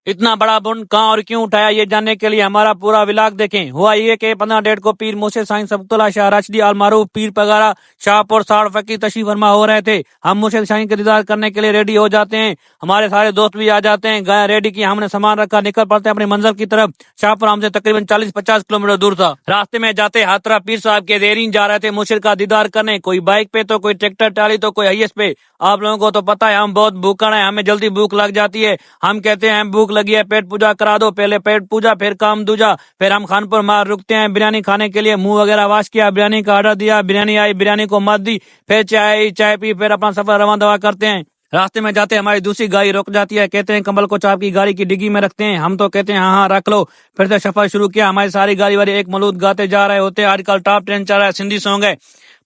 इतना बड़ा बुंड कहाँ और क्यों उठाया, ये जानने के लिए हमारा पूरा व्लॉग देखें। हुआ ये कि 15 डेट को पीर मुर्शिद साईं सबतुल्लाह शाह राशिदी अल मारूफ पीर पगारा शाहपुर साड़ फकीर तशरीफ फरमा हो रहे थे। हम मुर्शिद साईं के दीदार करने के लिए रेडी हो जाते हैं, हमारे सारे दोस्त भी आ जाते हैं। गए रेडी किया, हमने सामान रखा, निकल पड़ते हैं अपनी मंजिल की तरफ। शाहपुर हमसे तकरीबन 40-50 किलोमीटर दूर था। रास्ते में जाते हाथरा पीर साहब के देरीन जा रहे थे मुर्शिद का दीदार करने, कोई बाइक पे तो कोई ट्रैक्टर ट्राली तो कोई हाईएस पे। आप लोगों को तो पता है हम बहुत भूखड़ हैं, हमें जल्दी भूख लग जाती है। हम कहते हैं भूख लगी है, पेट पूजा करा दो। पहले पेट पूजा फिर काम दूजा। फिर हम खानपुर मार रुकते हैं बिरयानी खाने के लिए। मुंह वगैरह वाश किया, बिरयानी का ऑर्डर दिया, बिरयानी आई, बिरयानी को मत दी, फिर चाय पी, फिर अपना सफर रवाना दवा करते हैं। रास्ते में जाते हमारी दूसरी गाड़ी रुक जाती है, कहते हैं कमल को आपकी गाड़ी की डिग्गी में रखते हैं। हम तो कहते हैं हाँ हाँ रख लो। फिर से सफर शुरू किया। हमारी सारी गाड़ी वाले एक मलूद गाते जा रहे होते हैं। आजकल टॉप ट्रेंड चल रहा है सिंधी सॉन्ग है।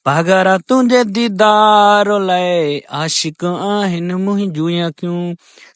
पगारा तुझे दीदार लाए आशिक आहिन मुंहिंजूं क्यों,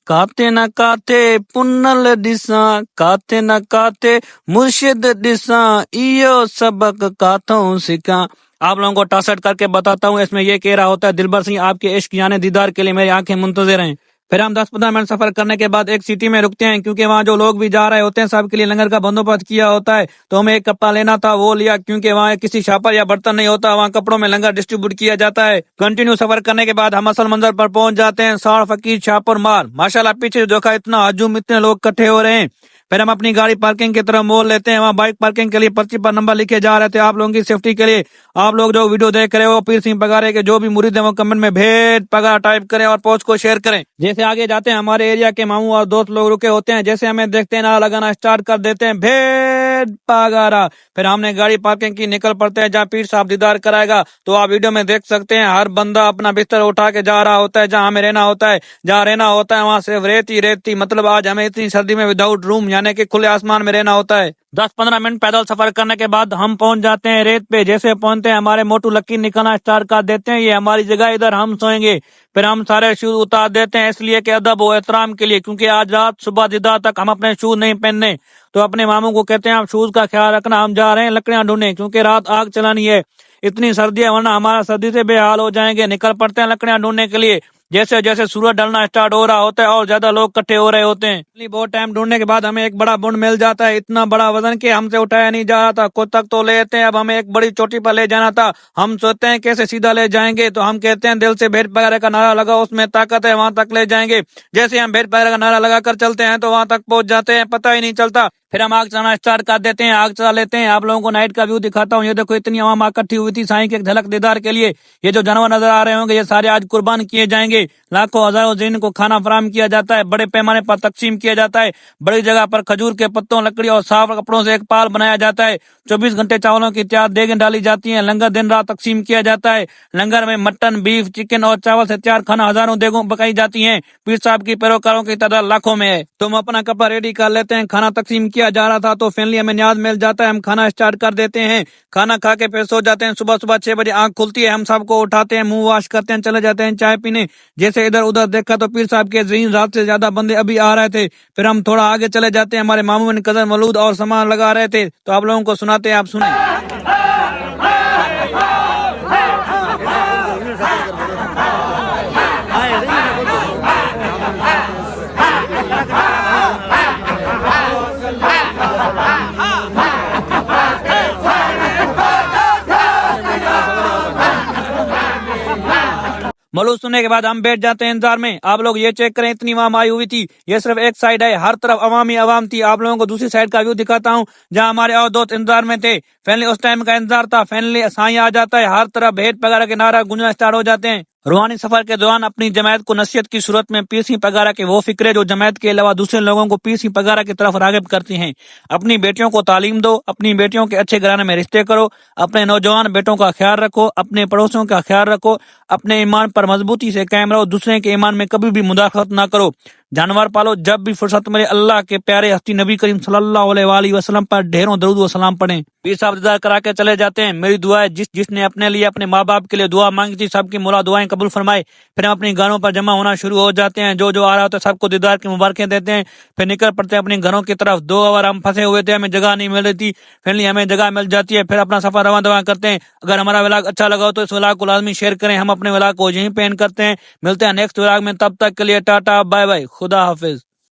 काते न काते पुनल दिसा, काते न काते मुर्शिद दिसा, इयो सबक काथों सिखा। आप लोगों को टासट करके बताता हूँ, इसमें ये कह रहा होता है दिलबर सिंह आपके इश्क यानी दीदार के लिए मेरी आंखें मुंतजिर हैं। फिर हम 10-15 मिनट सफर करने के बाद एक सिटी में रुकते हैं, क्योंकि वहाँ जो लोग भी जा रहे होते हैं सबके लिए लंगर का बंदोबस्त किया होता है। तो हमें एक कपड़ा लेना था, वो लिया, क्योंकि वहाँ किसी छापर या बर्तन नहीं होता, वहाँ कपड़ों में लंगर डिस्ट्रीब्यूट किया जाता है। कंटिन्यू सफर करने के बाद हम असल मंजर पर पहुंच जाते हैं, साड़ फकीर छापर मार। माशाल्लाह पीछे देखा इतना हजूम, इतने लोग इकट्ठे हो रहे हैं। फिर हम अपनी गाड़ी पार्किंग की तरफ मोड़ लेते हैं। वहाँ बाइक पार्किंग के लिए पर्ची पर नंबर लिखे जा रहे थे आप लोगों की सेफ्टी के लिए। आप लोग जो वीडियो देख रहे हो पीर सिंह पगारे के जो भी मुरीद हैं वो कमेंट में भेद पगार टाइप करें और पोस्ट को शेयर करें। जैसे आगे जाते हैं हमारे एरिया के मामू और दोस्त लोग रुके होते हैं, जैसे हमें देखते हैं नारा लगाना स्टार्ट कर देते हैं भेद पगारा। फिर हमने गाड़ी पार्किंग की, निकल पड़ते हैं जहाँ पीर साहब दीदार कराएगा। तो आप वीडियो में देख सकते हैं हर बंदा अपना बिस्तर उठा के जा रहा होता है जहाँ हमें रहना होता है। जहाँ रहना होता है वहाँ सिर्फ रेत ही, मतलब आज हमें इतनी सर्दी में विदाउट रूम यानी कि खुले आसमान में रहना होता है। 10-15 मिनट पैदल सफर करने के बाद हम पहुंच जाते हैं रेत पे। जैसे पहुंचते हैं हमारे मोटू लक्की निकलना स्टार्ट कर देते हैं, ये हमारी जगह, इधर हम सोएंगे। फिर हम सारे शूज उतार देते हैं, इसलिए कि अदब और एहतराम के लिए, क्योंकि आज रात सुबह दीदार तक हम अपने शूज नहीं पहनने। तो अपने मामू को कहते हैं आप शूज का ख्याल रखना, हम जा रहे हैं लकड़ियां ढूंढने, क्योंकि रात आग चलानी है। इतनी सर्दी है वरना हमारा सर्दी से बेहाल हो जाएंगे। निकल पड़ते हैं लकड़ियां ढूंढने के लिए। जैसे जैसे सूरज ढलना स्टार्ट हो रहा होता है और ज्यादा लोग इकट्ठे हो रहे होते हैं। बहुत टाइम ढूंढने के बाद हमें एक बड़ा बुंड मिल जाता है, इतना बड़ा वजन कि हमसे उठाया नहीं जा रहा था। खुद तक तो लेते हैं, अब हमें एक बड़ी चोटी पर ले जाना था। हम सोचते हैं कैसे सीधा ले जाएंगे, तो हम कहते हैं दिल से भेद पगारे का नारा लगाओ, उसमें ताकत है, वहां तक ले जाएंगे। जैसे हम भेद पगारे का नारा लगाकर चलते हैं तो वहां तक पहुंच जाते हैं, पता ही नहीं चलता। फिर हम आग चलाना स्टार्ट कर देते हैं, आग चला लेते हैं। आप लोगों को नाइट का व्यू दिखाता हूँ। ये देखो इतनी आवाम इकट्ठी हुई थी साईं की एक झलक दीदार के लिए। ये जो जानवर नजर आ रहे होंगे ये सारे आज कुर्बान किए जाएंगे। लाखों हजारों जिन को खाना फराहम किया जाता है, बड़े पैमाने पर तकसीम किया जाता है। बड़ी जगह पर खजूर के पत्तों, लकड़ी और साफ कपड़ों से एक पाल बनाया जाता है। 24 घंटे चावलों की तैयार देगें डाली जाती हैं। लंगर दिन रात तकसीम किया जाता है। लंगर में मटन, बीफ, चिकन और चावल से तैयार खाना हजारों देगों पकाई जाती है। पीर साहब की पैरोकारों की तादाद लाखों में है। तुम अपना कपड़ा रेडी कर लेते हैं। खाना तकसीम किया जा रहा था तो फाइनली हमें न्याज मिल जाता है, हम खाना स्टार्ट कर देते हैं। खाना खा के फिर सो जाते हैं। सुबह 6 बजे आंख खुलती है, हम सबको उठाते हैं, मुंह वॉश करते हैं, चले जाते हैं चाय पीने। जैसे इधर उधर देखा तो पीर साहब के ज़हीन रात से ज्यादा बंदे अभी आ रहे थे। फिर हम थोड़ा आगे चले जाते हैं, हमारे मामू बिन कजर मौलूद और सामान लगा रहे थे, तो आप लोगों को सुनाते हैं, आप सुने। मौलूद सुनने के बाद हम बैठ जाते हैं इंतजार में। आप लोग ये चेक करें इतनी आवाम आई हुई थी, ये सिर्फ एक साइड है, हर तरफ अवामी आवाम थी। आप लोगों को दूसरी साइड का व्यू दिखाता हूँ जहाँ हमारे और दोस्त इंतजार में थे। फाइनली उस टाइम का इंतजार था, फाइनली साईं आ जाता है। हर तरफ भेद पगारा के नारा गूंजना स्टार्ट हो जाते हैं। रूहानी सफर के दौरान अपनी जमात को नसीहत की सूरत में पीर सिंह पगारा के वो फिक्रे जो जमात के अलावा दूसरे लोगों को पीर सिंह पगारा की तरफ राग़िब करती हैं। अपनी बेटियों को तालीम दो, अपनी बेटियों के अच्छे घराने में रिश्ते करो, अपने नौजवान बेटों का ख्याल रखो, अपने पड़ोसियों का ख्याल रखो, अपने ईमान पर मजबूती से कायम रहो, दूसरे के ईमान में कभी भी मुदाखलत ना करो, जानवर पालो, जब भी फुर्सत मिले अल्लाह के प्यारे हस्ती नबी करीम सल्लल्लाहु अलैहि वसल्लम पर ढेरों दरूद व सलाम पढ़ें। पीर साहब दीदार करा के चले जाते हैं। मेरी दुआ है जिसने अपने लिए, अपने माँ बाप के लिए दुआ मांगी थी, सबकी मौला दुआएं कबूल फरमाए। फिर हम अपनी घरों पर जमा होना शुरू हो जाते हैं। जो आ रहा होता है सबको दीदार की मुबारकें देते हैं। फिर निकल पड़ते हैं अपने घरों की तरफ। 2 आवर हम फंसे हुए थे, हमें जगह नहीं मिल रही थी, फाइनली हमें जगह मिल जाती है। फिर अपना सफर रवां दवा करते हैं। अगर हमारा व्लॉग अच्छा लगा हो तो इस व्लॉग को लाजमी शेयर करें। हम अपने व्लॉग को यहीं पे एंड करते हैं। मिलते हैं नेक्स्ट व्लॉग में, तब तक के लिए टाटा बाय बाय, खुदा हाफिज।